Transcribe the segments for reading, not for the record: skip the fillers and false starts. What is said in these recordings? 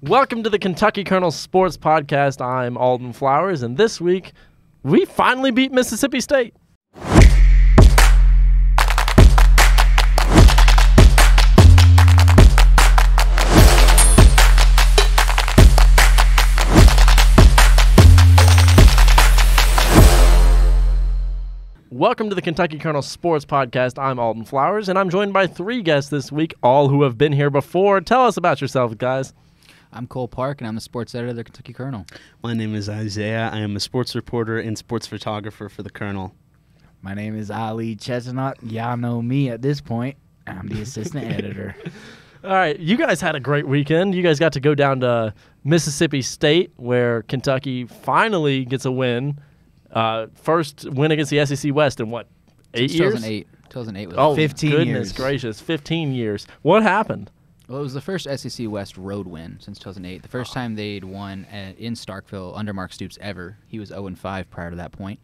Welcome to the Kentucky Kernel Sports Podcast. I'm Alden Flowers, and this week, we finally beat Mississippi State. Welcome to the Kentucky Kernel Sports Podcast. I'm Alden Flowers, and I'm joined by three guests this week, all who have been here before. Tell us about yourselves, guys. I'm Cole Park, and I'm the sports editor of the Kentucky Kernel. My name is Isaiah. I am a sports reporter and sports photographer for the Kernel. My name is Ali Chestnut. Y'all know me at this point. I'm the assistant editor. All right, you guys had a great weekend. You guys got to go down to Mississippi State, where Kentucky finally gets a win. First win against the SEC West in what, 8 years? 2008 was 15 goodness years. Gracious, 15 years. What happened? Well, it was the first SEC West road win since 2008. The first time they'd won in Starkville under Mark Stoops ever. He was 0-5 prior to that point.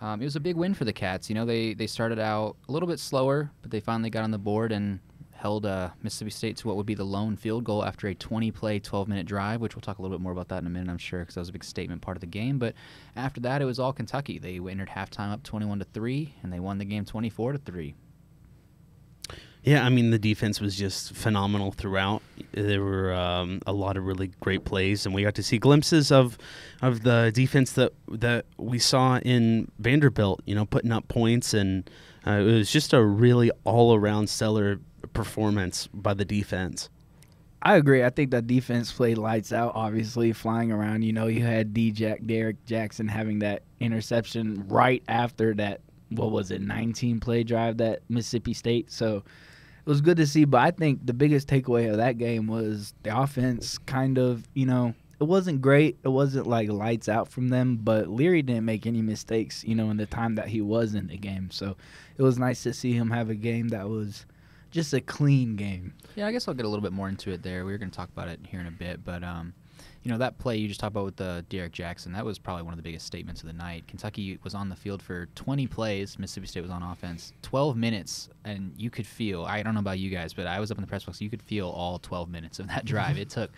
It was a big win for the Cats. You know, they started out a little bit slower, but they finally got on the board and held Mississippi State to what would be the lone field goal after a 20-play, 12-minute drive, which we'll talk a little bit more about that in a minute, I'm sure, because that was a big statement part of the game. But after that, it was all Kentucky. They entered halftime up 21-3, and they won the game 24-3. Yeah, I mean, the defense was just phenomenal throughout. There were a lot of really great plays, and we got to see glimpses of the defense that we saw in Vanderbilt, you know, putting up points, and it was just a really all-around stellar performance by the defense. I agree. I think that defense played lights out, obviously, flying around. You know, you had Derek Jackson having that interception right after that, 19-play drive that Mississippi State. So it was good to see, but I think the biggest takeaway of that game was the offense kind of, you know, it wasn't great. It wasn't like lights out from them, but Leary didn't make any mistakes, you know, in the time that he was in the game. So it was nice to see him have a game that was just a clean game. Yeah, I guess I'll get a little bit more into it there. We were going to talk about it here in a bit, but you know, that play you just talked about with Derek Jackson, that was probably one of the biggest statements of the night. Kentucky was on the field for 20 plays. Mississippi State was on offense. 12 minutes, and you could feel, I don't know about you guys, but I was up in the press box, you could feel all 12 minutes of that drive. It took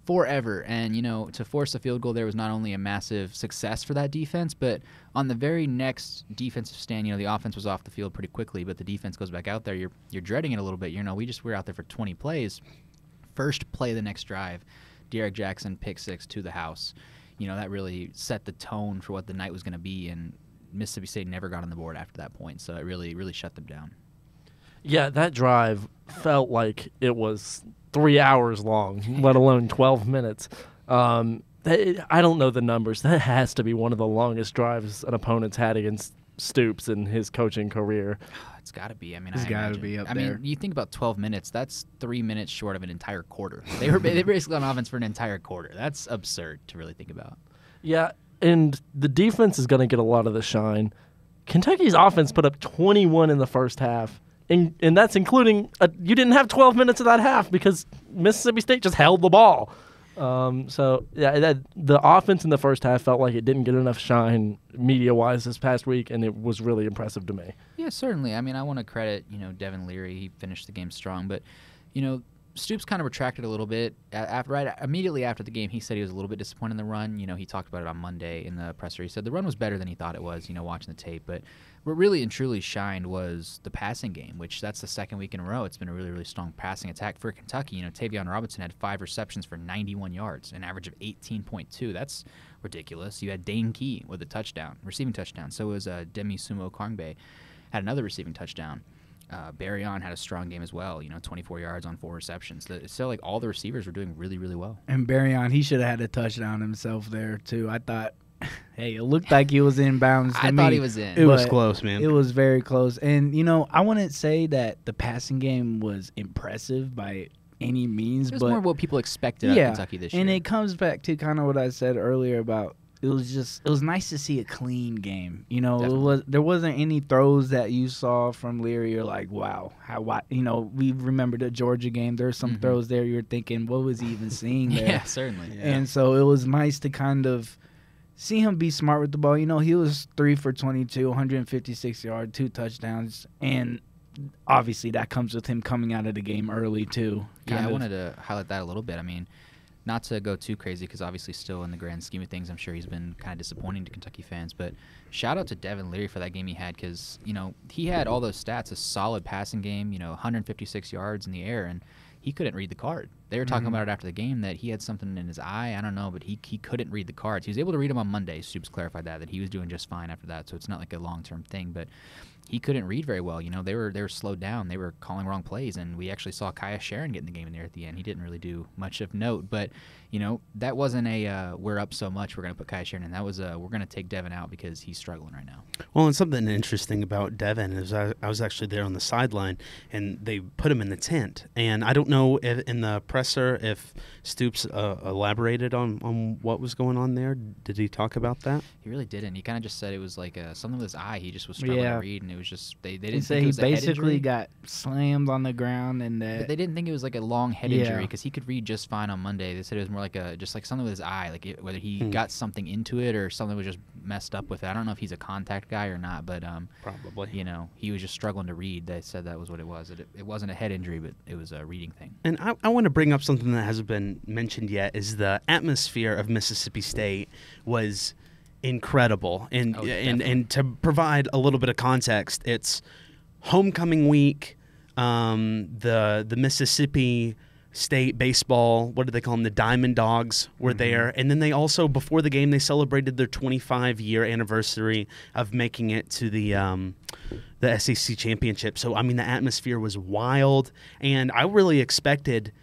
forever, and, you know, to force a field goal there was not only a massive success for that defense, but on the very next defensive stand, you know, the offense was off the field pretty quickly, but the defense goes back out there. You're dreading it a little bit. You know, we're out there for 20 plays. First play of the next drive, Derek Jackson pick six to the house. You know, that really set the tone for what the night was going to be, and Mississippi State never got on the board after that point, so it really, really shut them down. Yeah, that drive felt like it was 3 hours long, let alone 12 minutes. I don't know the numbers. That has to be one of the longest drives an opponent's had against Stoops in his coaching career. It's got to be. I mean, It's got to be up there. I mean, you think about 12 minutes, that's 3 minutes short of an entire quarter. They were basically on offense for an entire quarter. That's absurd to really think about. Yeah, and the defense is going to get a lot of the shine. Kentucky's offense put up 21 in the first half, and that's including you didn't have 12 minutes of that half because Mississippi State just held the ball. So, yeah, the offense in the first half felt like it didn't get enough shine media-wise this past week, and it was really impressive to me. Yeah, certainly. I mean, I want to credit, you know, Devin Leary. He finished the game strong, but, you know, Stoops kind of retracted a little bit. Immediately after the game, he said he was a little bit disappointed in the run. You know, he talked about it on Monday in the presser. He said the run was better than he thought it was, you know, watching the tape. But what really and truly shined was the passing game, which that's the second week in a row. It's been a really, really strong passing attack for Kentucky. You know, Tavion Robinson had 5 receptions for 91 yards, an average of 18.2. That's ridiculous. You had Dane Key with a receiving touchdown. So was Demi Sumo Kongbe, had another receiving touchdown. Barryon had a strong game as well, you know, 24 yards on 4 receptions. So, like, all the receivers were doing really, really well. And Barryon, he should have had a touchdown himself there, too. I thought, hey, it looked like he was in bounds to me. I thought he was in. It was close, man. It was very close. And, you know, I wouldn't say that the passing game was impressive by any means. It was but more what people expected out of Kentucky this year. And it comes back to kind of what I said earlier about it was nice to see a clean game. You know, there wasn't any throws that you saw from Leary. You're like, wow, you know, we remember the Georgia game. There's some throws there you're thinking, what was he even seeing there? Yeah, certainly. Yeah. And so it was nice to kind of see him be smart with the ball. You know, he was 3 for 22, 156 yards, 2 touchdowns, and obviously that comes with him coming out of the game early too. Yeah, I wanted to highlight that a little bit. I mean, not to go too crazy, because obviously still in the grand scheme of things, I'm sure he's been kind of disappointing to Kentucky fans. But shout out to Devin Leary for that game he had, because, he had all those stats, a solid passing game, 156 yards in the air, and he couldn't read the card. They were talking about it after the game that he had something in his eye. I don't know, but he couldn't read the cards. He was able to read them on Monday. Stoops clarified that he was doing just fine after that, so it's not like a long-term thing. But he couldn't read very well. They were slowed down. They were calling wrong plays, and we actually saw Kaya Sharon get in the game in there at the end. He didn't really do much of note, but that wasn't a we're up so much we're going to put Kaya Sharon in. That was we're going to take Devin out because he's struggling right now. Well, and something interesting about Devin is I was actually there on the sideline, and they put him in the tent. And I don't know if in the presser if Stoops elaborated on what was going on there. Did he talk about that? He really didn't. He kind of just said it was like something with his eye. He just was struggling to read, and it was just they didn't think it was he a head basically injury. got slammed on the ground, and But they didn't think it was like a long head injury, because he could read just fine on Monday. They said it was more like just like something with his eye, like whether he got something into it or something was just messed up with it. I don't know if he's a contact guy or not, but Probably. he was just struggling to read. They said that was what it was. It wasn't a head injury, but it was a reading thing. And I want to bring up something that hasn't been mentioned yet, is the atmosphere of Mississippi State was incredible. And to provide a little bit of context, it's homecoming week. The Mississippi State baseball, what do they call them? The Diamond Dogs were there. And then they also, before the game, they celebrated their 25-year anniversary of making it to the SEC championship. So, I mean, the atmosphere was wild. And I really expected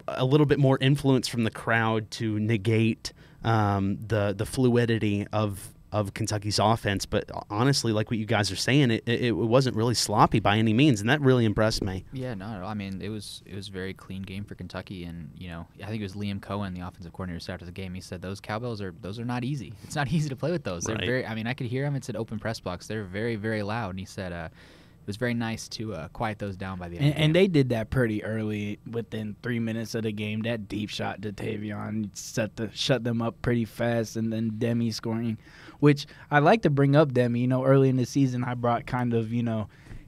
a little bit more influence from the crowd to negate the fluidity of Kentucky's offense. But honestly, like what you guys are saying, it wasn't really sloppy by any means, and that really impressed me. Yeah, no, I mean, it was a very clean game for Kentucky, and I think it was Liam Cohen, the offensive coordinator, said after the game, he said those cowbells are not easy. It's not easy to play with those. They're very. I mean, I could hear them. It's an open press box. They're very, very loud, and he said it was very nice to quiet those down by the end. And they did that pretty early. Within 3 minutes of the game, that deep shot to Tavion shut them up pretty fast, and then Demi scoring, which I like to bring up Demi. Early in the season, I brought kind of,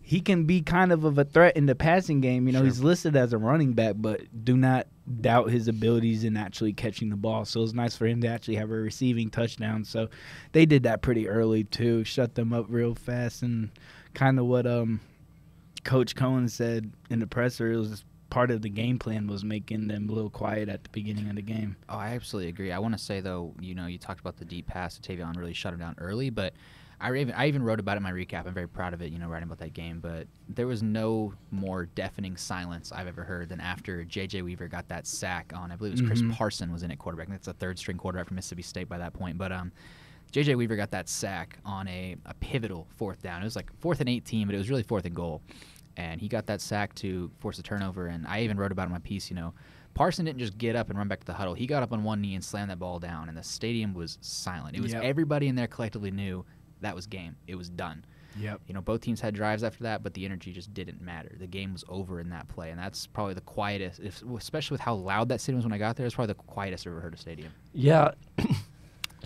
he can be kind of a threat in the passing game. Sure. He's listed as a running back, but do not doubt his abilities in actually catching the ball. So it's nice for him to actually have a receiving touchdown. So they did that pretty early, too, shut them up real fast, and kind of what Coach Cohen said in the presser, it was part of the game plan was making them a little quiet at the beginning of the game. Oh, I absolutely agree. I want to say, though, you talked about the deep pass to Tavion really shut him down early, but I even wrote about it in my recap. I'm very proud of it, writing about that game, but there was no more deafening silence I've ever heard than after J.J. Weaver got that sack on, I believe it was Chris Parson was in at quarterback. That's a third-string quarterback from Mississippi State by that point, but J.J. Weaver got that sack on a pivotal fourth down. It was like 4th and 18, but it was really 4th and goal. And he got that sack to force a turnover. And I even wrote about it in my piece, Parson didn't just get up and run back to the huddle. He got up on one knee and slammed that ball down, and the stadium was silent. It was everybody in there collectively knew that was game. It was done. Yep. Both teams had drives after that, but the energy just didn't matter. The game was over in that play, and that's probably the quietest, especially with how loud that stadium was when I got there. It's probably the quietest I've ever heard a stadium. Yeah.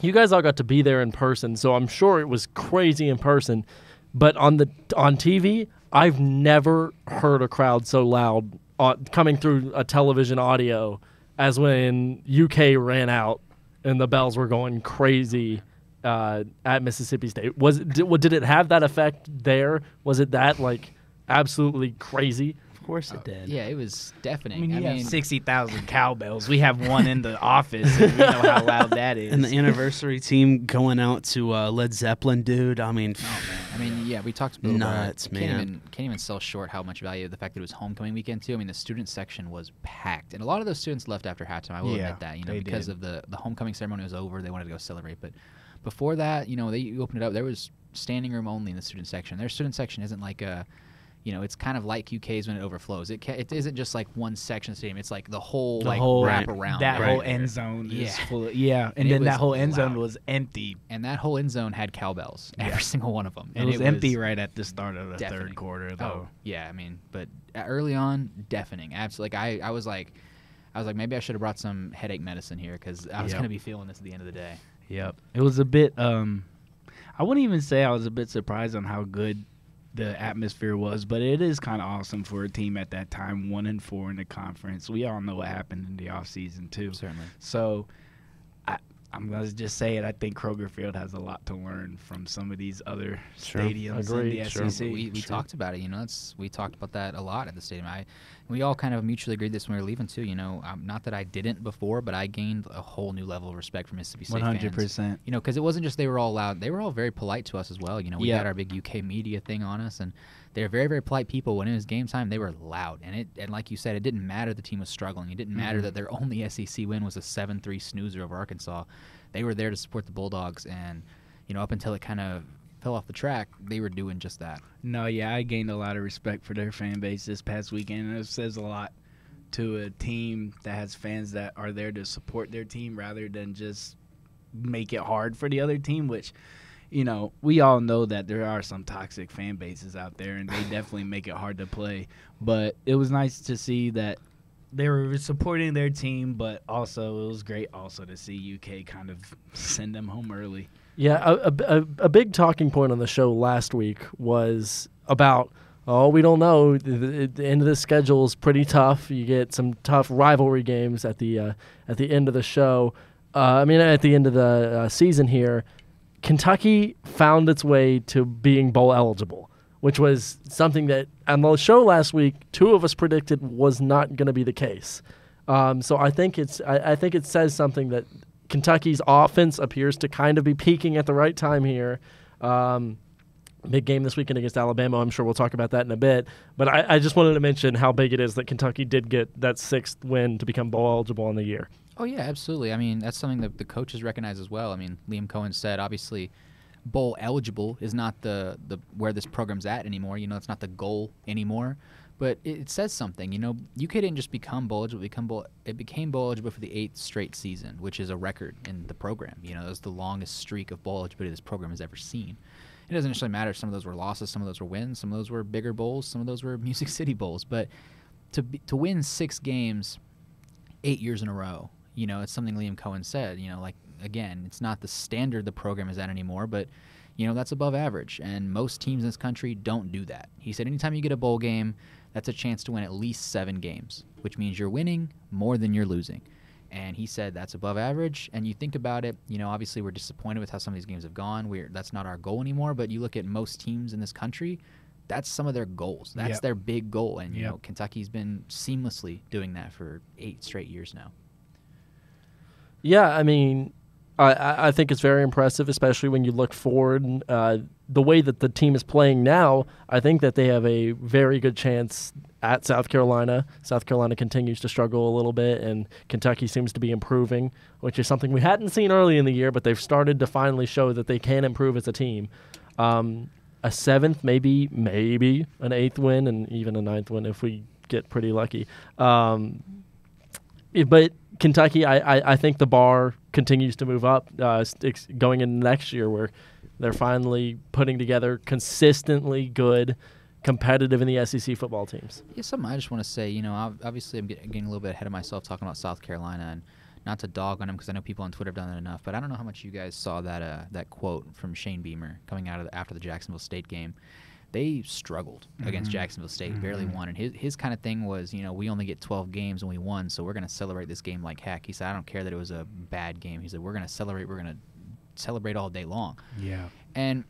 You guys all got to be there in person, so I'm sure it was crazy in person. But on TV, I've never heard a crowd so loud coming through a television audio as when UK ran out and the bells were going crazy at Mississippi State. Did it have that effect there? Was it that absolutely crazy? Of course it did. Yeah, it was deafening. I mean, 60,000 cowbells. We have one in the office, and we know how loud that is. And the anniversary team going out to Led Zeppelin, dude. I mean, oh man. I mean, yeah, we talked a little nuts, about man. Can't even sell short how much value the fact that it was homecoming weekend too. I mean, the student section was packed, and a lot of those students left after halftime. I will admit that, because of the homecoming ceremony was over, they wanted to go celebrate. But before that, they opened it up. There was standing room only in the student section. Their student section isn't like a. It's kind of like UK's when it overflows. It isn't just like one section of the stadium. It's like the whole wrap around. That whole end zone is full of, and then that whole end zone was empty. And that whole end zone had cowbells, every single one of them. And it was empty right at the start of the third quarter, though. Oh, yeah, I mean, but early on, deafening. Absolutely. I was like, maybe I should have brought some headache medicine here because I was going to be feeling this at the end of the day. Yep. It was a bit, I wouldn't even say I was a bit surprised on how good the atmosphere was. But it is kind of awesome for a team at that time, 1-4 in the conference. We all know what happened in the offseason too. Certainly. So I'm going to just say it. I think Kroger Field has a lot to learn from some of these other stadiums Agreed. in the Sure. SEC. We talked about it. We talked about that a lot at the stadium. We all kind of mutually agreed this when we were leaving too. Not that I didn't before, but I gained a whole new level of respect for Mississippi State 100%. fans. Because it wasn't just they were all loud; they were all very polite to us as well. We had our big UK media thing on us, and they were very, very polite people. When it was game time, they were loud, and like you said, it didn't matter the team was struggling. It didn't matter that their only SEC win was a 7-3 snoozer over Arkansas. They were there to support the Bulldogs, and up until it kind of fell off the track, they were doing just that. No, yeah, I gained a lot of respect for their fan base this past weekend, and it says a lot to a team that has fans that are there to support their team rather than just make it hard for the other team, which, we all know that there are some toxic fan bases out there, and they definitely make it hard to play. But it was nice to see that they were supporting their team, but also it was great also to see UK kind of send them home early. Yeah, a big talking point on the show last week was about, we don't know. The end of the schedule is pretty tough. You get some tough rivalry games at the end of the show. At the end of the season here. Kentucky found its way to being bowl eligible, which was something that on the show last week, two of us predicted was not going to be the case. So I think it says something that Kentucky's offense appears to kind of be peaking at the right time here. Big game this weekend against Alabama. I'm sure we'll talk about that in a bit. But I just wanted to mention how big it is that Kentucky did get that 6th win to become bowl eligible in the year. Oh, yeah, absolutely. That's something that the coaches recognize as well. Liam Cohen said, obviously, bowl eligible is not the where this program's at anymore. It's not the goal anymore. But it says something. UK didn't just become bowl eligible. It became bowl eligible for the 8th straight season, which is a record in the program. It was the longest streak of bowl eligibility this program has ever seen. It doesn't necessarily matter if some of those were losses, some of those were wins, some of those were bigger bowls, some of those were Music City bowls. But to win 6 games 8 years in a row, it's something Liam Cohen said. Again, it's not the standard the program is at anymore, but that's above average. And most teams in this country don't do that. He said anytime you get a bowl game, that's a chance to win at least 7 games, which means you're winning more than you're losing. And he said that's above average. And you think about it, obviously we're disappointed with how some of these games have gone. That's not our goal anymore. But you look at most teams in this country, that's some of their goals. That's their big goal. And, Kentucky's been seamlessly doing that for 8 straight years now. Yeah, I think it's very impressive, especially when you look forward. The way that the team is playing now, I think that they have a very good chance at South Carolina. South Carolina continues to struggle a little bit, and Kentucky seems to be improving, which is something we hadn't seen early in the year, but they've started to finally show that they can improve as a team. A 7th, maybe an 8th win, and even a 9th win if we get pretty lucky. But Kentucky, I think the bar continues to move up going into next year where they're finally putting together consistently good, competitive in the SEC football teams. Yeah, something I just want to say, obviously I'm getting a little bit ahead of myself talking about South Carolina, and not to dog on them because I know people on Twitter have done that enough, but I don't know how much you guys saw that quote from Shane Beamer coming out after the Jacksonville State game. They struggled against Jacksonville State, barely won. And his kind of thing was, we only get 12 games and we won, so we're going to celebrate this game like heck. He said, I don't care that it was a bad game. He said, we're going to celebrate all day long. Yeah. And,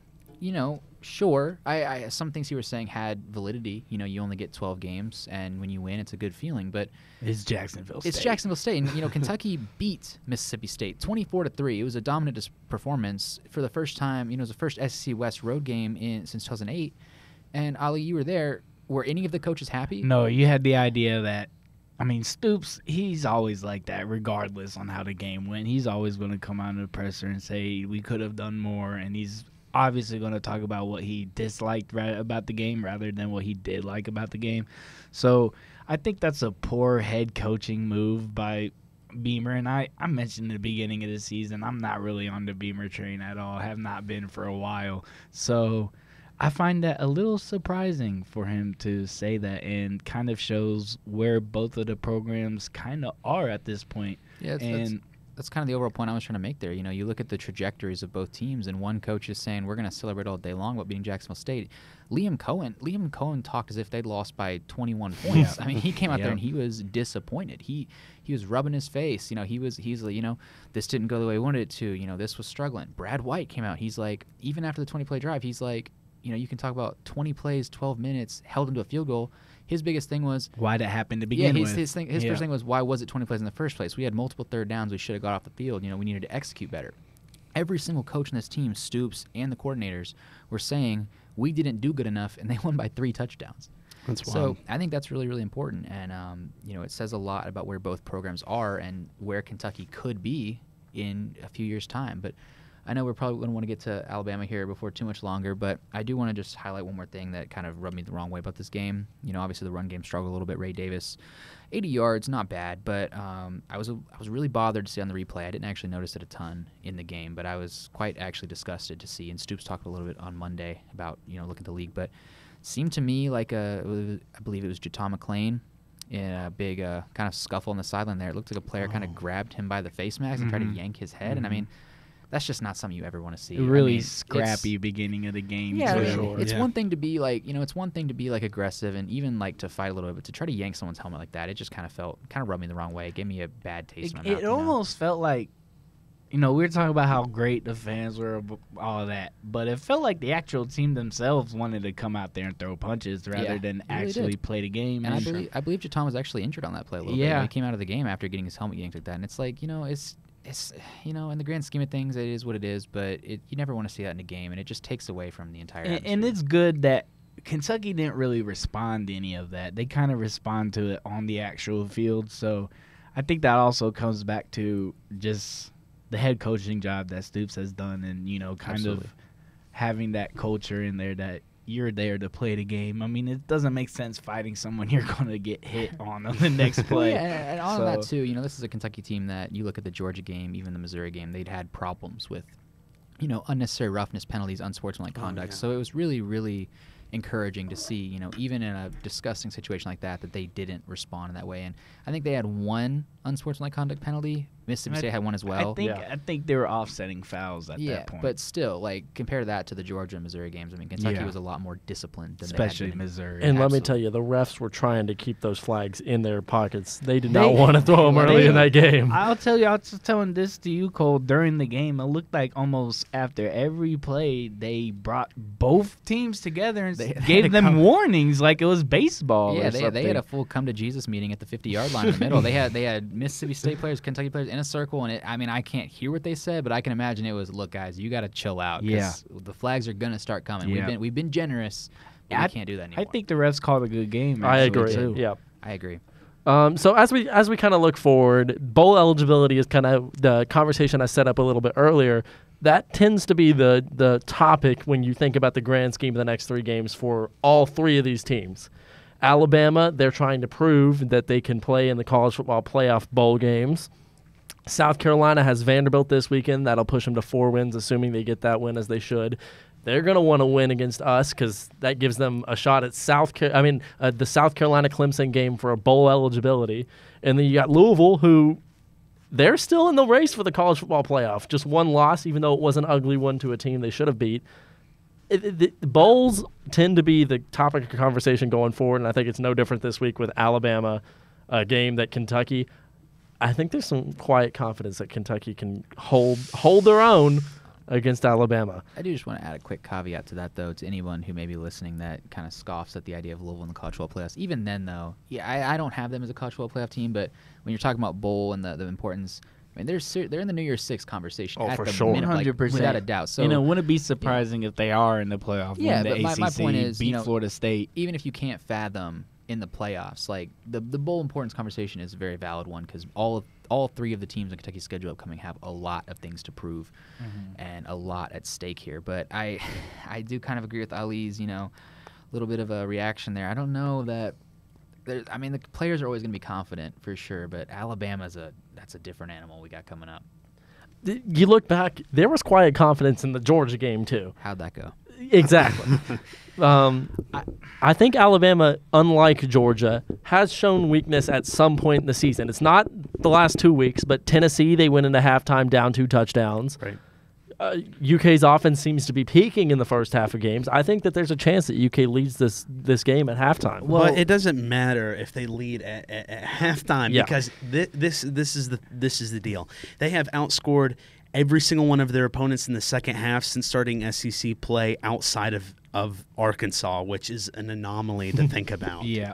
sure, I some things he was saying had validity. You only get 12 games, and when you win, it's a good feeling. But it's Jacksonville State. It's Jacksonville State. And, Kentucky beat Mississippi State 24-3. It was a dominant performance for the first time. It was the first SEC West road game since 2008. And, Ali, you were there. Were any of the coaches happy? No, you had the idea that, Stoops, he's always like that regardless on how the game went. He's always going to come out in the presser and say we could have done more, and he's obviously going to talk about what he disliked about the game rather than what he did like about the game. So I think that's a poor head coaching move by Beamer. And I mentioned in the beginning of the season, I'm not really on the Beamer train at all, have not been for a while. So I find that a little surprising for him to say that, and kind of shows where both of the programs kind of are at this point. Yeah, that's kind of the overall point I was trying to make there. You know, you look at the trajectories of both teams, and one coach is saying we're going to celebrate all day long about beating Jacksonville State. Liam Cohen talked as if they'd lost by 21 points. I mean, he came out there and he was disappointed. He was rubbing his face. You know, he's like, you know, this didn't go the way we wanted it to. You know, this was struggling. Brad White came out. He's like, even after the 20-play drive, he's like, you know, you can talk about 20 plays, 12 minutes, held into a field goal. His biggest thing was why that happened to begin with. His first thing was, why was it 20 plays in the first place? We had multiple third downs. We should have got off the field. You know, we needed to execute better. Every single coach in this team, Stoops and the coordinators, were saying we didn't do good enough, and they won by 3 touchdowns. That's wild. So I think that's really, really important, and you know, it says a lot about where both programs are and where Kentucky could be in a few years' time. But I know we're probably going to want to get to Alabama here before too much longer, but I do want to just highlight one more thing that kind of rubbed me the wrong way about this game. You know, obviously the run game struggled a little bit. Ray Davis, 80 yards, not bad, but I was really bothered to see on the replay. I didn't actually notice it a ton in the game, but I was quite actually disgusted to see. And Stoops talked a little bit on Monday about, you know, looking at the league, but seemed to me like I believe it was Jatan McClain in a big kind of scuffle on the sideline there. It looked like a player kind of grabbed him by the face mask and tried to yank his head, and I mean, that's just not something you ever want to see. Really scrappy beginning of the game. Yeah, too. I mean, it's one thing to be like, you know, it's one thing to be like aggressive and even like to fight a little bit, but to try to yank someone's helmet like that, it just kind of rubbed me the wrong way. It gave me a bad taste in my mouth. It almost felt like, you know, we were talking about how great the fans were, all of that, but it felt like the actual team themselves wanted to come out there and throw punches rather than actually play the game. And I believe Jatan was actually injured on that play a little bit. He came out of the game after getting his helmet yanked like that, and it's like, you know, it's you know, in the grand scheme of things, it is what it is, but you never want to see that in a game, and it just takes away from the entire atmosphere. And it's good that Kentucky didn't really respond to any of that. They kind of respond to it on the actual field, so I think that also comes back to just the head coaching job that Stoops has done, and, you know, kind of having that culture in there that you're there to play the game. I mean, it doesn't make sense fighting someone you're going to get hit on the next play. And on that, too, you know, this is a Kentucky team that you look at the Georgia game, even the Missouri game, they'd had problems with, you know, unnecessary roughness, penalties, unsportsmanlike conduct. So it was really, really encouraging to see, you know, even in a disgusting situation like that they didn't respond in that way. And I think they had one unsportsmanlike conduct penalty. Mississippi State had one as well. I think they were offsetting fouls at that point. But still, like, compare that to the Georgia and Missouri games. I mean, Kentucky was a lot more disciplined than especially Missouri. And let me tell you, the refs were trying to keep those flags in their pockets. They did not want to throw them early in that game. I'll tell you, I was telling this to you, Cole, during the game. It looked like almost after every play, they brought both teams together and gave them warnings like it was baseball. Yeah, or they had a full come to Jesus meeting at the 50-yard line in the middle. They had Mississippi State players, Kentucky players in a circle, and I mean, I can't hear what they said, but I can imagine it was, look, guys, you got to chill out. The flags are gonna start coming. We've been generous. But we can't do that anymore. I think the refs called a good game. I agree. Too. Yeah, I agree. So as we kind of look forward, bowl eligibility is kind of the conversation I set up a little bit earlier. That tends to be the topic when you think about the grand scheme of the next 3 games for all 3 of these teams. Alabama, they're trying to prove that they can play in the college football playoff bowl games. South Carolina has Vanderbilt this weekend. That'll push them to 4 wins, assuming they get that win, as they should. They're going to want to win against us because that gives them a shot at the South Carolina-Clemson game for a bowl eligibility. And then you got Louisville, who they're still in the race for the college football playoff. Just one loss, even though it was an ugly one to a team they should have beat. The bowls tend to be the topic of conversation going forward, and I think it's no different this week with Alabama, a game that Kentucky. I think there's some quiet confidence that Kentucky can hold their own against Alabama. I do just want to add a quick caveat to that, though, to anyone who may be listening that kind of scoffs at the idea of Louisville in the college football playoffs. Even then, though, I don't have them as a college football playoff team, but when you're talking about bowl and the importance, I mean, they're in the New Year's Six conversation. Oh, at for the sure, minute, 100%, without a doubt. So, you know, wouldn't it be surprising if they are in the playoff? Yeah, when the but ACC my point is, beat you know, Florida State. Even if you can't fathom in the playoffs, like the bowl importance conversation is a very valid one because all 3 of the teams in Kentucky's schedule upcoming have a lot of things to prove and a lot at stake here. But I do kind of agree with Ali's, you know, little bit of a reaction there. I don't know that. I mean, the players are always going to be confident for sure, but Alabama's that's a different animal we got coming up. You look back, there was quiet confidence in the Georgia game too. How'd that go? Exactly. I think Alabama, unlike Georgia, has shown weakness at some point in the season. It's not the last 2 weeks, but Tennessee, they went into halftime down 2 touchdowns. Right. UK's offense seems to be peaking in the first half of games. I think that there's a chance that UK leads this game at halftime. Well, it doesn't matter if they lead at halftime because this is the deal. They have outscored every single one of their opponents in the second half since starting SEC play outside of Arkansas, which is an anomaly to think about. Yeah.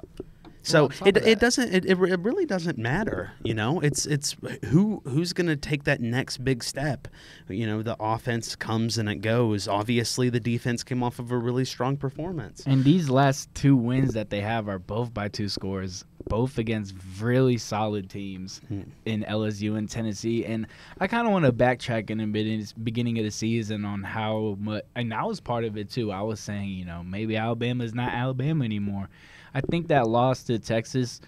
So it really doesn't matter, It's who's going to take that next big step. The offense comes and it goes. Obviously, the defense came off of a really strong performance. And these last 2 wins that they have are both by 2 scores, both against really solid teams in LSU and Tennessee. And I kind of want to backtrack in the beginning of the season on how much, and I was part of it too. I was saying, maybe Alabama is not Alabama anymore. I think that loss to Texas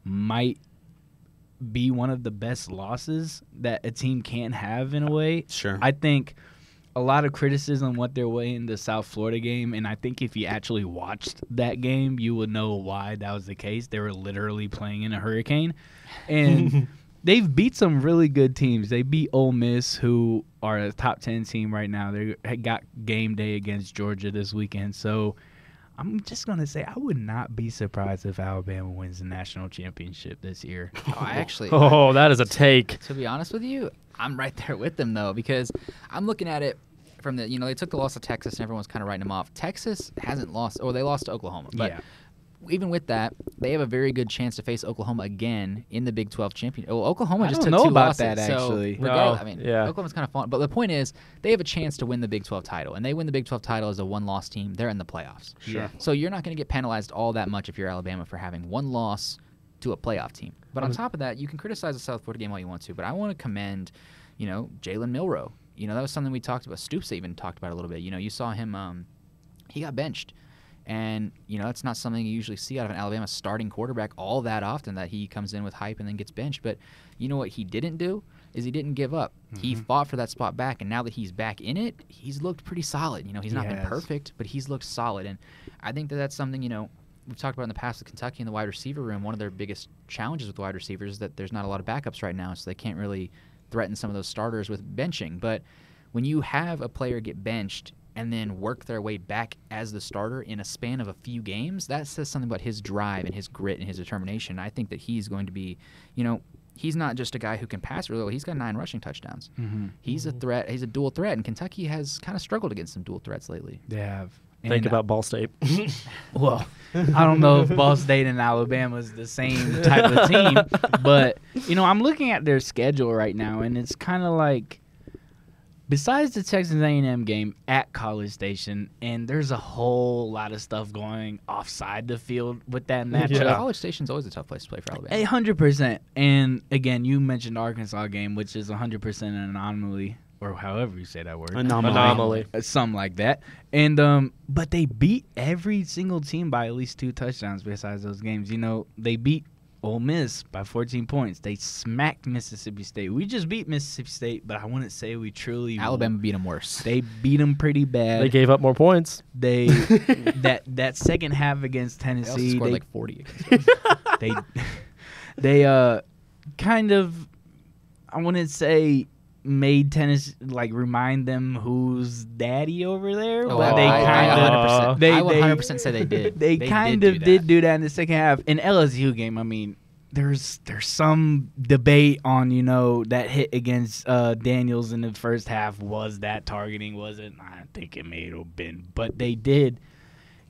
might be one of the best losses that a team can have in a way. Sure. I think a lot of criticism went their way in the South Florida game, and I think if you actually watched that game, you would know why that was the case. They were literally playing in a hurricane. And they've beat some really good teams. They beat Ole Miss, who are a top 10 team right now. They got game day against Georgia this weekend. So I'm just going to say I would not be surprised if Alabama wins the national championship this year. That is a take. To be honest with you, I'm right there with them, though, because I'm looking at it from the, they took the loss to Texas, and everyone's kind of writing them off. Texas hasn't lost, or they lost to Oklahoma. But even with that, they have a very good chance to face Oklahoma again in the Big 12 championship. Well, Oklahoma just took 2 losses. That, actually. So Oklahoma's kind of fun. But the point is, they have a chance to win the Big 12 title, and they win the Big 12 title as a one-loss team. They're in the playoffs. Sure. So you're not going to get penalized all that much if you're Alabama for having one loss to a playoff team. But on top of that, you can criticize the South Florida game all you want to, but I want to commend, Jalen Milroe. That was something we talked about. Stoops even talked about it a little bit. You saw him, he got benched. And, it's not something you usually see out of an Alabama starting quarterback all that often, that he comes in with hype and then gets benched. But you know what he didn't do is he didn't give up. Mm-hmm. He fought for that spot back, and now that he's back in it, he's looked pretty solid. He's not been perfect, but he's looked solid. And I think that that's something, we've talked about in the past with Kentucky in the wide receiver room. One of their biggest challenges with wide receivers is that there's not a lot of backups right now, so they can't really threaten some of those starters with benching. But when you have a player get benched and then work their way back as the starter in a span of a few games, that says something about his drive and his grit and his determination. I think that he's going to be, he's not just a guy who can pass really well. He's got 9 rushing touchdowns. Mm-hmm. He's a threat. He's a dual threat, and Kentucky has kind of struggled against some dual threats lately. They have. Think about Ball State. Well, I don't know if Ball State and Alabama is the same type of team, but, I'm looking at their schedule right now, and it's kind of like, besides the Texas A&M game at College Station, and there's a whole lot of stuff going offside the field with that matchup. Yeah. College Station's always a tough place to play for Alabama. 100%. And, again, you mentioned the Arkansas game, which is 100% an anomaly, or however you say that word. Anomaly. Something like that. And but they beat every single team by at least 2 touchdowns besides those games. They beat Ole Miss by 14 points. They smacked Mississippi State. We just beat Mississippi State, but I wouldn't say we truly. Alabama beat them worse. They beat them pretty bad. They gave up more points. They that second half against Tennessee, they scored like 40. They kind of, I wouldn't say made Tennessee remind them who's daddy over there. Oh, but I 100% say they did. They kind of did do that in the second half. In LSU game, I mean, there's some debate on, that hit against Daniels in the first half. Was that targeting? Was it? I think it may have been. But they did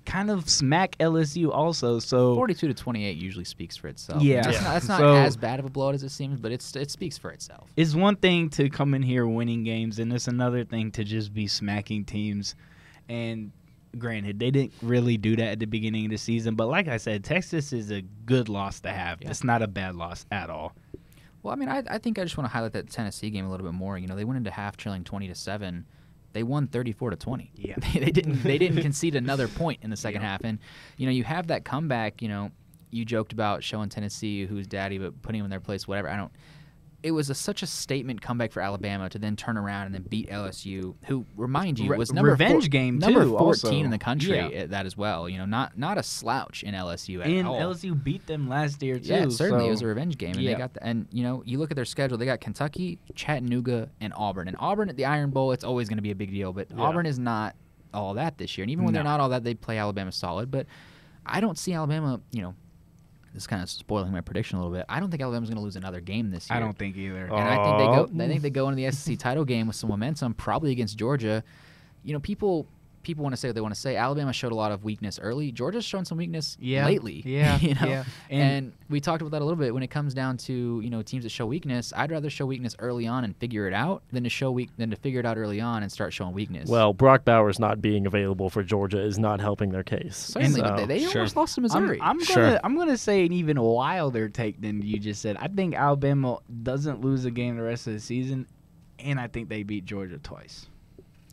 kind of smack LSU also. So 42-28 usually speaks for itself. Yeah. That's not as bad of a blowout as it seems, but it speaks for itself. It's one thing to come in here winning games, and it's another thing to just be smacking teams. And granted, they didn't really do that at the beginning of the season, but like I said, Texas is a good loss to have. Yeah. It's not a bad loss at all. Well, I mean, I think I just want to highlight that Tennessee game a little bit more. They went into half trailing 20-7. They won 34-20. Yeah. They didn't concede another point in the second half. And you have that comeback. You joked about showing Tennessee who's daddy, but putting him in their place. Whatever. it was such a statement comeback for Alabama to then turn around and then beat LSU, who, remind you, was number 14 also. in the country Yeah. at that as well. Not a slouch in LSU at And all. LSU beat them last year too. Yeah, certainly so. it was a revenge game, and they got and you look at their schedule. They got Kentucky, Chattanooga, and Auburn. And Auburn at the Iron Bowl, it's always going to be a big deal, but Auburn is not all that this year. And even when they're not all that, they play Alabama solid. But I don't see Alabama. This is kind of spoiling my prediction a little bit. I don't think Alabama's going to lose another game this year. I don't think either. And I think they go into the SEC title game with some momentum, probably against Georgia. People want to say what they want to say. Alabama showed a lot of weakness early. Georgia's shown some weakness lately. Yeah. And we talked about that a little bit. When it comes down to teams that show weakness, I'd rather show weakness early on and figure it out than to figure it out early on and start showing weakness. Well, Brock Bowers not being available for Georgia is not helping their case. Certainly, but they almost lost to Missouri. I'm gonna say an even wilder take than you just said. I think Alabama doesn't lose a game the rest of the season, and I think they beat Georgia twice.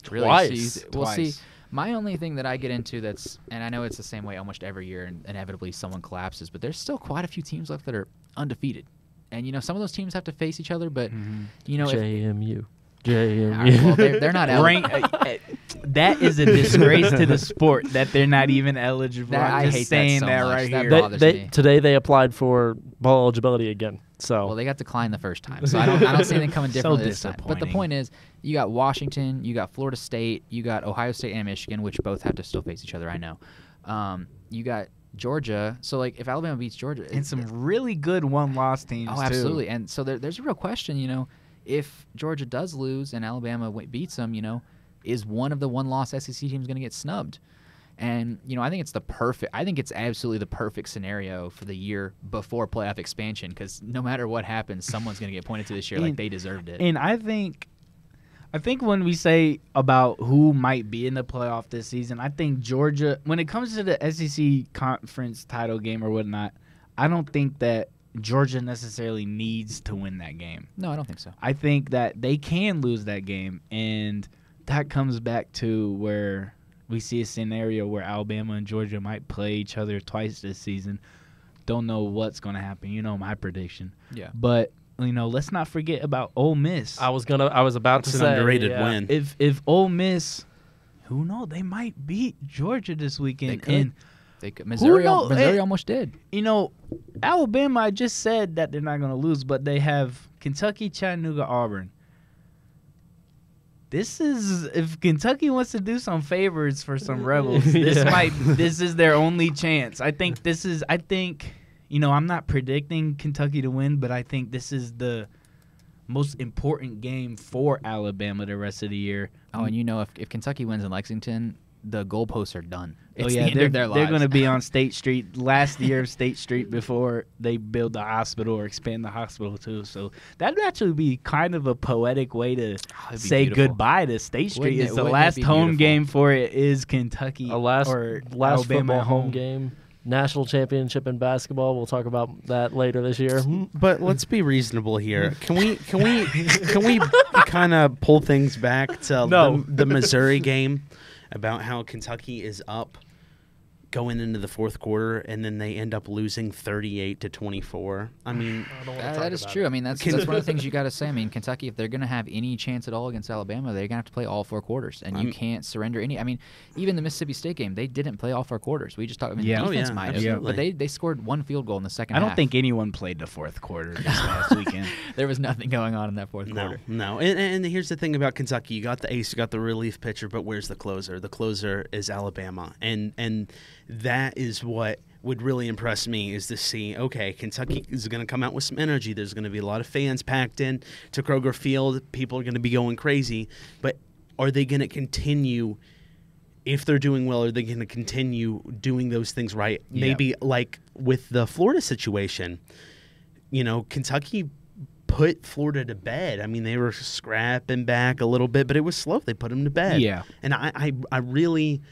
Really? Twice. We'll see. My only thing that I get into and I know it's the same way almost every year, and inevitably someone collapses, but there's still quite a few teams left that are undefeated. And, some of those teams have to face each other, but, JMU. Well, they're not eligible. That is a disgrace to the sport that they're not even eligible. I hate saying that so that much. right That here. bothers me. Today they applied for bowl eligibility again. So Well, they got declined the first time, so I don't see anything coming differently this time. But the disappointing. point is, you got Washington, you got Florida State, you got Ohio State and Michigan, which both have to still face each other, I know. You got Georgia. So, if Alabama beats Georgia... and some really good one-loss teams, Oh, absolutely. And so there's a real question, if Georgia does lose and Alabama beats them, is one of the one-loss SEC teams going to get snubbed? And, I think it's absolutely the perfect scenario for the year before playoff expansion, because no matter what happens, someone's going to get pointed to this year like they deserved it. And I think when we say about who might be in the playoff this season, I think Georgia, when it comes to the SEC conference title game or whatnot, I don't think that Georgia necessarily needs to win that game. No, I don't think so. I think that they can lose that game, and that comes back to where we see a scenario where Alabama and Georgia might play each other twice this season. Don't know what's going to happen. My prediction. Yeah. But, let's not forget about Ole Miss. I was about to It's say an underrated win. If Ole Miss, who knows, they might beat Georgia this weekend. They could. And Missouri knows? almost did. Alabama, I just said that they're not going to lose, but they have Kentucky, Chattanooga, Auburn. This is, if Kentucky wants to do some favors for some Rebels, this is their only chance. I'm not predicting Kentucky to win, but I think this is the most important game for Alabama the rest of the year. Oh, and if Kentucky wins in Lexington, the goalposts are done. It's the yeah, end of their lives. they're going to be on State Street last year of State Street before they build the hospital or expand the hospital too. So that would actually be kind of a poetic way to say beautiful. Goodbye to State Street. Wouldn't Is it- the wouldn't it last be home beautiful? game for it is Kentucky a last or Alabama Alabama at home game. National championship in basketball. We'll talk about that later this year. But let's be reasonable here. Can we kind of pull things back to the Missouri game about how Kentucky is up going into the fourth quarter and then they end up losing 38-24? I mean, That is true. I mean, that's one of the things you got to say. I mean, Kentucky, if they're going to have any chance at all against Alabama, they're going to have to play all four quarters, and you can't surrender any. I mean, even the Mississippi State game, they didn't play all four quarters. We just talked. I mean, defense might have, but they scored one field goal in the second I half. don't think anyone played the fourth quarter this past weekend. There was nothing going on in that fourth quarter. No. And here's the thing about Kentucky. You got the ace, you got the relief pitcher, but where's the closer? The closer is Alabama. And that is what would really impress me, is to see, okay, Kentucky is going to come out with some energy. There's going to be a lot of fans packed in to Kroger Field. People are going to be going crazy. But are they going to continue, if they're doing well, are they going to continue doing those things right? Yeah. Maybe like with the Florida situation, Kentucky put Florida to bed. I mean, they were scrapping back a little bit, but it was slow. They put them to bed. Yeah. And I really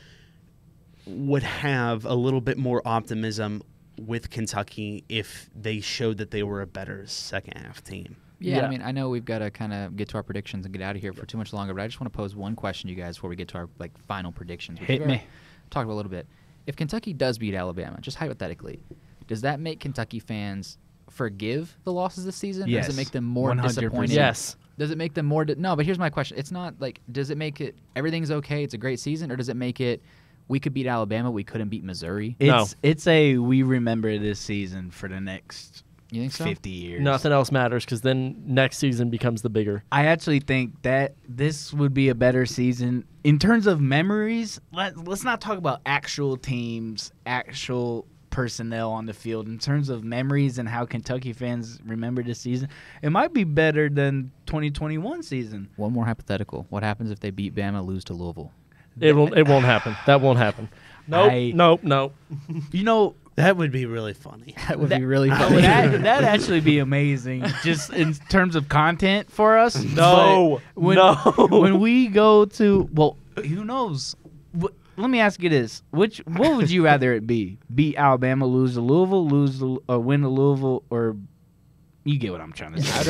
would have a little bit more optimism with Kentucky if they showed that they were a better second half team. Yeah, I mean, I know we've got to kind of get to our predictions and get out of here for too much longer, but I just want to pose one question to you guys before we get to our final predictions. which Hit we've me. already talked about a little bit. If Kentucky does beat Alabama, just hypothetically, does that make Kentucky fans forgive the losses this season? Yes. Or does it make them more 100%. disappointing? Yes. Does it make them more? No, but here's my question. It's not like, does it make it everything's okay? It's a great season, or does it make it we could beat Alabama, we couldn't beat Missouri? It's a we remember this season for the next You think so? 50 years. Nothing else matters because then next season becomes the bigger. I actually think that this would be a better season in terms of memories. Let's not talk about actual teams, actual personnel on the field. In terms of memories and how Kentucky fans remember this season, it might be better than 2021 season. One more hypothetical. What happens if they beat Bama, lose to Louisville? It won't happen. That won't happen. Nope. You know, That would be really funny. That would be really funny. that'd actually be amazing, just in terms of content for us. No. But when we go to, well, who knows? Let me ask you this: what would you rather it be? Beat Alabama, lose to Louisville, or win to Louisville, or you get what I'm trying to say? I'd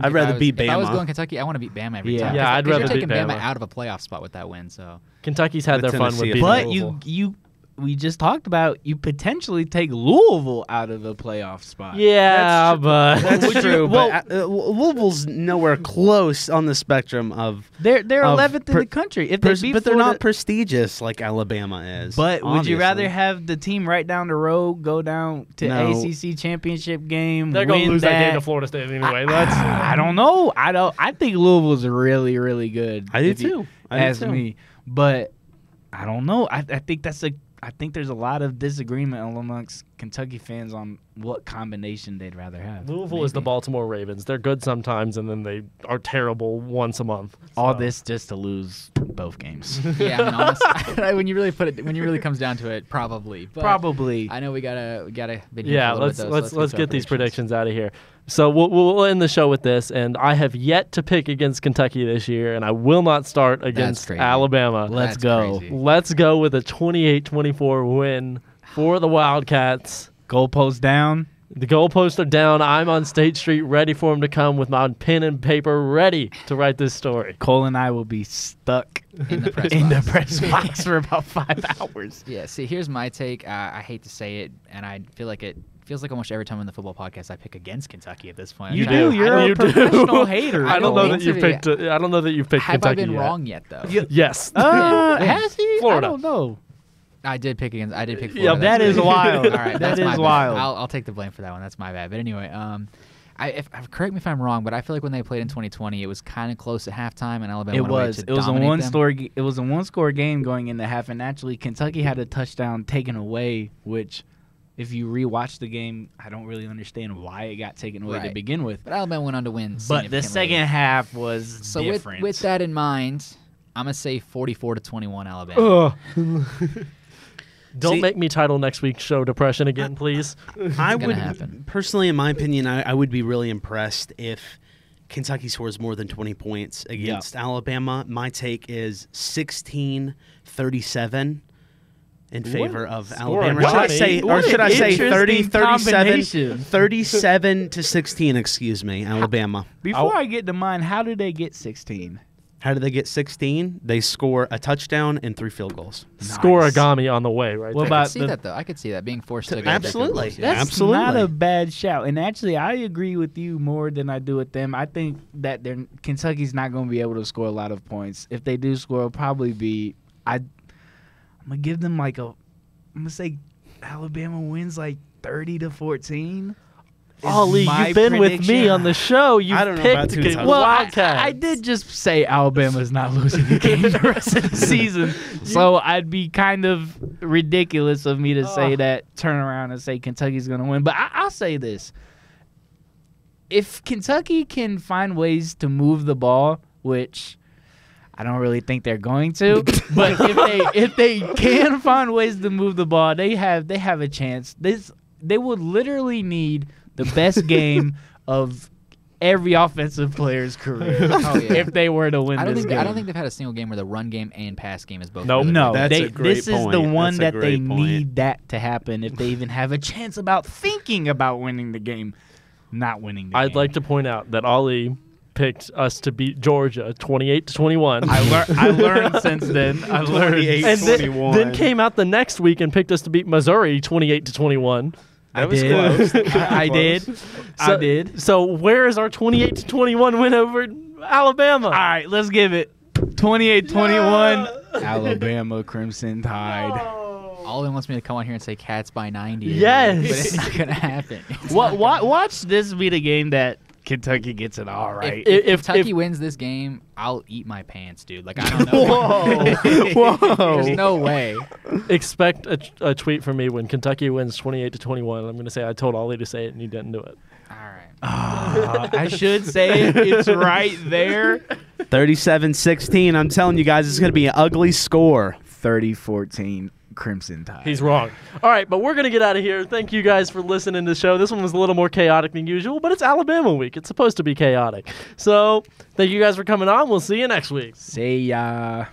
I'd rather beat If I was Bama. going Kentucky, I want to beat Bama every Yeah. time. Yeah, I'd rather you're taking beat Bama Bama. out of a playoff spot with that win. So Kentucky's had With their fun Tennessee with as beating well. But Louisville. we just talked about you potentially take Louisville out of a playoff spot. Yeah, but That's Would you- true, well- but Louisville's nowhere close on the spectrum of. They're Of 11th in the country. If they beat but they're Florida- not prestigious like Alabama is. But would you rather obviously. have the team right down the road go down to No. ACC championship game? they're going to win lose that game to Florida State anyway. I don't know. I think Louisville's really, really good. I do if you too. I do ask too. me, but I don't know. I think there's a lot of disagreement amongst Kentucky fans on what combination they'd rather have. Louisville is the Baltimore Ravens. They're good sometimes, and then they are terrible once a month. All So- this just to lose both games. yeah, I mean, honestly, when you really comes down to it, probably. But Probably. I know we gotta been here Yeah, for a little let's bit, though, so let's to our get these predictions out of here. So we'll end the show with this, and I have yet to pick against Kentucky this year, and I will not start against crazy. Alabama. Let's That's go. crazy. Let's go with a 28-24 win for the Wildcats. Goalpost down. The goalposts are down. I'm on State Street ready for him to come with my pen and paper ready to write this story. Cole and I will be stuck In the press in the box. press box for about 5 hours. Yeah, see, here's my take. I hate to say it, and I feel like it feels like almost every time in the football podcast I pick against Kentucky at this point. You I'm trying do. to- You're I a don't- professional hater. I don't know mean that to you've be. picked. I don't know that you've picked Have Kentucky I been yet. wrong yet, though? Yes. Has he? Florida. I don't know. I did pick Florida. Yeah, that is wild. All right, That that's is my bad. wild. I'll take the blame for that one. That's my bad. But anyway, correct me if I'm wrong, but I feel like when they played in 2020, it was kind of close at halftime, and Alabama It went away was. to It was a dominate one them. story. It was a one-score game going into half, and actually Kentucky had a touchdown taken away. Which, if you rewatch the game, I don't really understand why it got taken away to Right. begin with. But Alabama went on to win. But the significantly. second half was So different. with that in mind, I'm gonna say 44-21 Alabama. Don't See- make me title next week's show "Depression" again, please. I gonna would happen. personally, in my opinion, I would be really impressed if Kentucky scores more than 20 points against Alabama. My take is 16-37 in favor of Score Alabama. a Should I Johnny. say, or What should an I say interesting 37, combination. 37-16? Excuse me, Alabama. Before I get to mine, how did they get 16? How do they get 16? They score a touchdown and 3 field goals. Scoreagami on the way, right What there. I about could see the- that though. I could see that being forced to go Absolutely. back to the Yeah. That's Absolutely. not a bad shout. And actually, I agree with you more than I do with them. I think that Kentucky's not going to be able to score a lot of points. If they do score, it'll probably be I'm going to give them I'm going to say Alabama wins like 30-14. Ollie, my you've been with me prediction. on the show. You've I don't know picked about two the times. Well, Wildcats. I did just say Alabama's not losing the game the rest of the season, so I'd be kind of ridiculous of me to say that, turn around and say Kentucky's going to win. But I'll say this. If Kentucky can find ways to move the ball, which I don't really think they're going to, but if they can find ways to move the ball, they have a chance. They would literally need the best game of every offensive player's career Oh, yeah. if they were to win I don't this think game. I don't think they've had a single game where the run game and pass game is both. Nope. really No, good. That's a great this is the point. one That's a that they great point. need that to happen if they even have a chance about thinking about winning the game, not winning the game. I'd like to point out that Ollie picked us to beat Georgia 28-21. I learned since then. I learned. 28. and then 21. came out the next week and picked us to beat Missouri 28-21. That was did. close. I did. I did. So where is our 28-21 win over Alabama? All right, let's give it 28-21. Alabama Crimson Tide. Alden wants me to come on here and say Cats by 90. Yes. But it's not going to happen. It's not Watch this be the game that Kentucky gets it all right. If Kentucky wins this game, I'll eat my pants, dude. Like, I don't know. Whoa. There's no way. Expect a tweet from me when Kentucky wins 28-21. I'm going to say I told Ollie to say it and he didn't do it. All right. I should say it's right there. 37-16. I'm telling you guys, it's going to be an ugly score. 30-14 Crimson Tide. He's wrong. All right, but we're going to get out of here. Thank you guys for listening to the show. This one was a little more chaotic than usual, but it's Alabama week. It's supposed to be chaotic. So thank you guys for coming on. We'll see you next week. See ya.